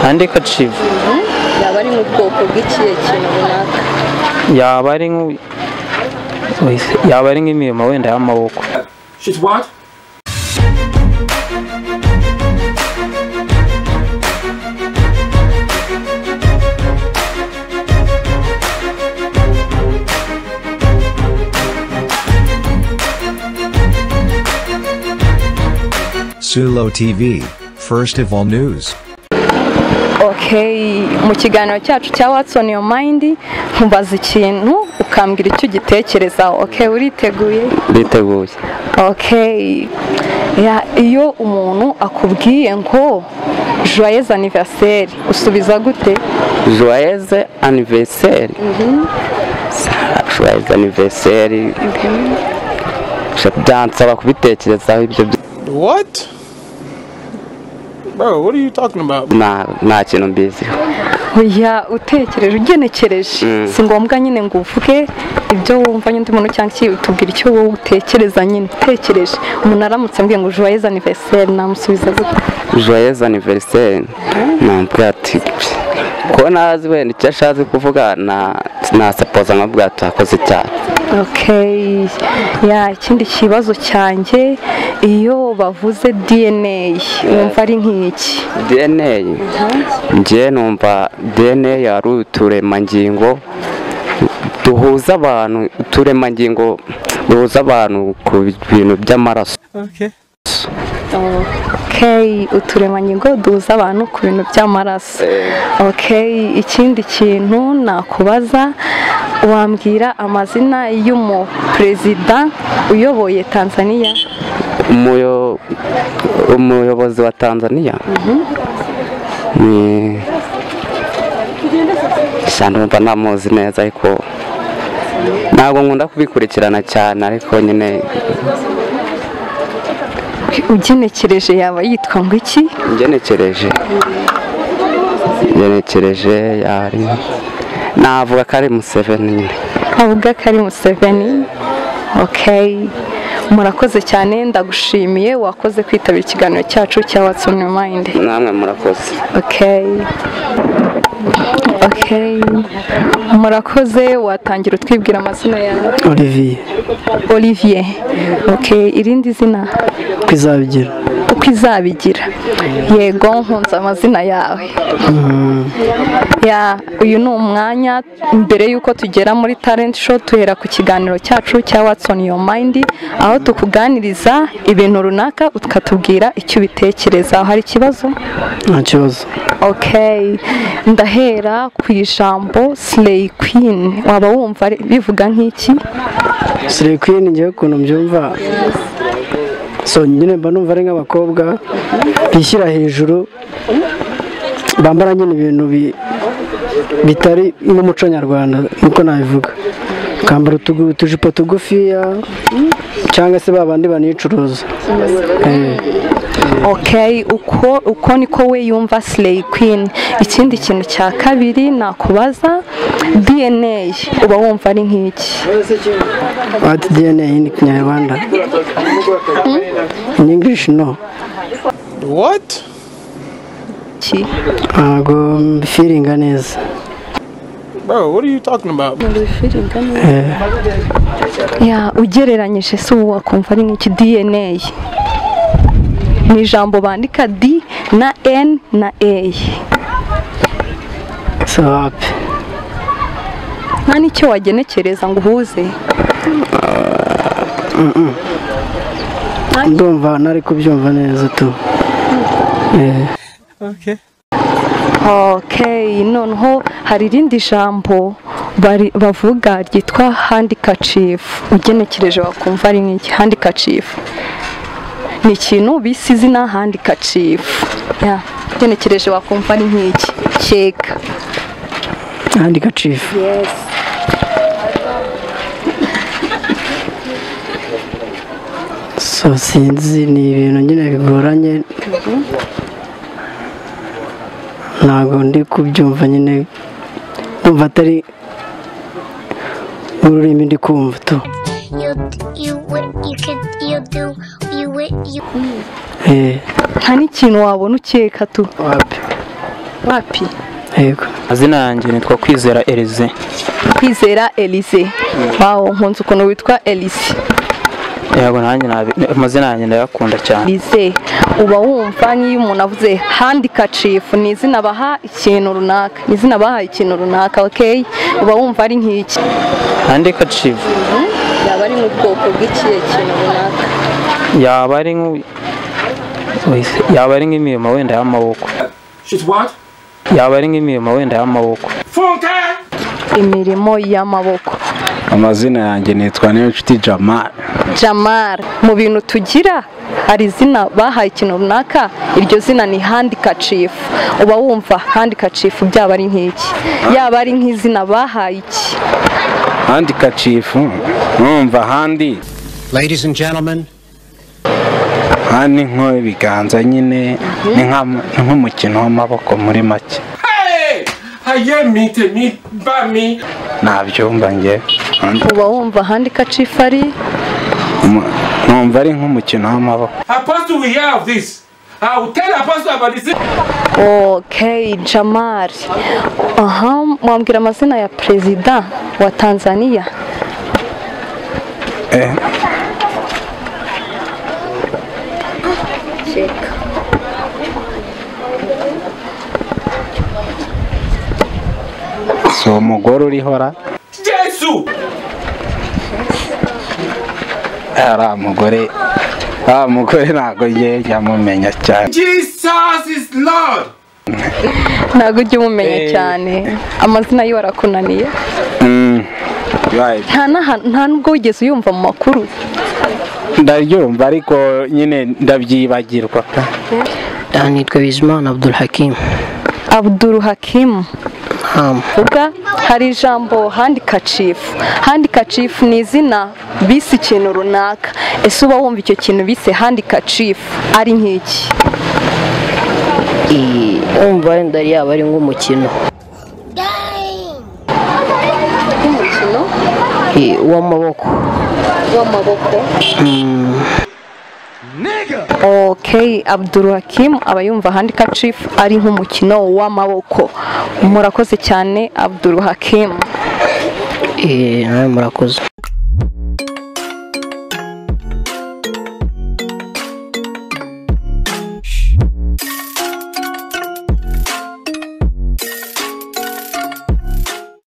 handkerchief yaba ari mu bwoko bw'ikihe kintu runaka? yaba ari nk'imirimo wenda y'amaboko. She's what? Sulo TV, first of all news. Okay, mu kiganiro cyacu cya What's on your mind nkubaza ikintu ukambwira icyo gitekerezaho. Okay, uriteguye? Biteguye. Okay. Iyo umuntu akubwiye ngo joyeux anniversaire usubiza gute? Joyeux anniversaire. Joyeux anniversaire. Byansaba kubitekerezaho ibyo. What? Bro, what are you talking about? Nta kintu mbizi. Oya, utekereje ugenekereje. Si ngombwa nyine ngo uvuge ibyo wumva nyine umuntu cyangwa utubwira icyo wowe utekereza nyine. Utekereje umuntu aramutse ambwiye ngo joyeux anniversaire namusubiza gute? Joyeux anniversaire. Nambwira ati ko nazi wenda icyo ashatse kuvuga na suppose nkabwira ati akoze cyane. Okay, ikindi kibazo cyanjye iyo bavuze DNA wumva ari nk'iki? DNA ngiye numva DNA ari uturemangingo duhuza abantu, uturemangingo duhuza abantu ku bintu by'amaraso. Okay, uturemangingo duhuza abantu ku bintu by'amaraso. Okay, ikindi kintu nakubaza wambwira amazina y'umuperezida uyoboye Tanzania? Umuyobozi wa Tanzania ni ndumva namuzi neza ariko ntabwo nkunda kubikurikirana cyane, ariko nyine ugenekereje yaba yitwa ngo iki? Ugenekereje yari navuga ko ari Museveni nyine. Avuga ko ari Museveni. Okay, murakoze cyane, ndagushimiye wakoze kwitabira ikiganiro cyacu cya What's on your mind. Namwe murakoze. Okay, murakoze. Watangira utwibwira amazina yawe? Olivier. Okay, irindi zina? Kwizabigira. Yego, nkunze amazina yawe. Uyu ni umwanya mbere yuko tugera muri talent show, tuhera ku kiganiro cyacu cya What's on your mind, aho tukuganiriza ibintu runaka ukatubwira icyo ubitekereza. Hari ikibazo? Nta kibazo. Okay, ndahera ku ijambo Slay Queen. Waba wumva bivuga nk'iki? Slay Queen ngiye ukuntu mbyumva, so nyine mba numva ari nk'abakobwa bishyira hejuru, bambara nyine ibintu bitari n'umuco nyarwanda nkuko nabivuga, kambara utujipo tugufiya cyangwa se babandi banicuruza. Okay, uko niko we yumva Slay Queen. Ikindi kintu cya kabiri nakubaza, DNA uba wumva ari nk'iki? What DNA in Kinyarwanda? In English no. What? Go feeling neza. Bro, what are you talking about? Ugereranyije se ubu wakumva ari nk'iki DNA? Ni ijambo bandika D na N na A. So happy. Nta nicyo wagenekereza ngo uhuze? Ndumva nari kubyumva neza tu. Okay, noneho hari irindi jambo bavuga ryitwa handkerchief. Ugenekereje wakumva ari nk'iki? Handkerchief ni ikintu bise izina handkerchief. Ugenekereje wakumva ari nk'iki? Keka. Handkerchief. Yes. So sinzi, ni ibintu nyine bigoranye, ntabwo ndi kubyumva nyine, numva atari ururimi ndi kumva tu. Nta n'ikintu wabona ukeka tu? wapi yego Amazina yanjye nitwa Kwizera Elize. Kwizera Elise wawo nkunze ukuntu witwa Elise Yego nanjye amazina yanjye ndayakunda cyane. Elise uba wumva nk'iyo umuntu avuze handkerchief ni izina baha ikintu runaka ni izina baha ikintu runaka okay uba wumva ari nk'iki Handkerchief yaba ari mu bwoko bw'ikihe kintu runaka yaba ari nk'imirimo wenda y'amaboko. She's what? Yaba ari nk'imirimo wenda y'amaboko. imirimo y'amaboko Amazina yanjye nitwa Niyonshuti Jamal. Jamal mu bintu tugira hari izina bahaye ikintu runaka iryo zina ni handkerchief uba wumva handkerchief byaba ari nk'iki yaba ari nk'izina bahaye iki Handkerchief numva handi. Ladies and gentlemen, Hani nko ibiganza nyine ni nk'umukino w'amaboko muri make. Nabyumva nge. uba wumva handkerchief ari Numva ari nk'umukino w'amaboko. Apostle, we hear of this. I will tell Apostle about this. okay Jamal mwambwira amazina ya perezida wa Tanzania So umugore urihora. Jesus! Umugore ntago yamumenya cyane. Jesus is Lord. ntabwo ujya umumenya cyane amazina yo arakunaniye nta nubwo wigeze uyumva mu makuru Ndaryumva ariko nyine ndabyibagirwa. nitwa Bizimana Abdul Hakim. Abdul Hakim uvuga hari ijambo handkerchief handkerchief ni izina bise ikintu runaka ese uba wumva icyo kintu bise handkerchief ari nk'iki umva wenda yaba ari nk'umukino w'amaboko okay Abdul Hakim aba yumva handkerchief ari nk'umukino w'amaboko murakoze cyane Abdul Hakim nawe murakoze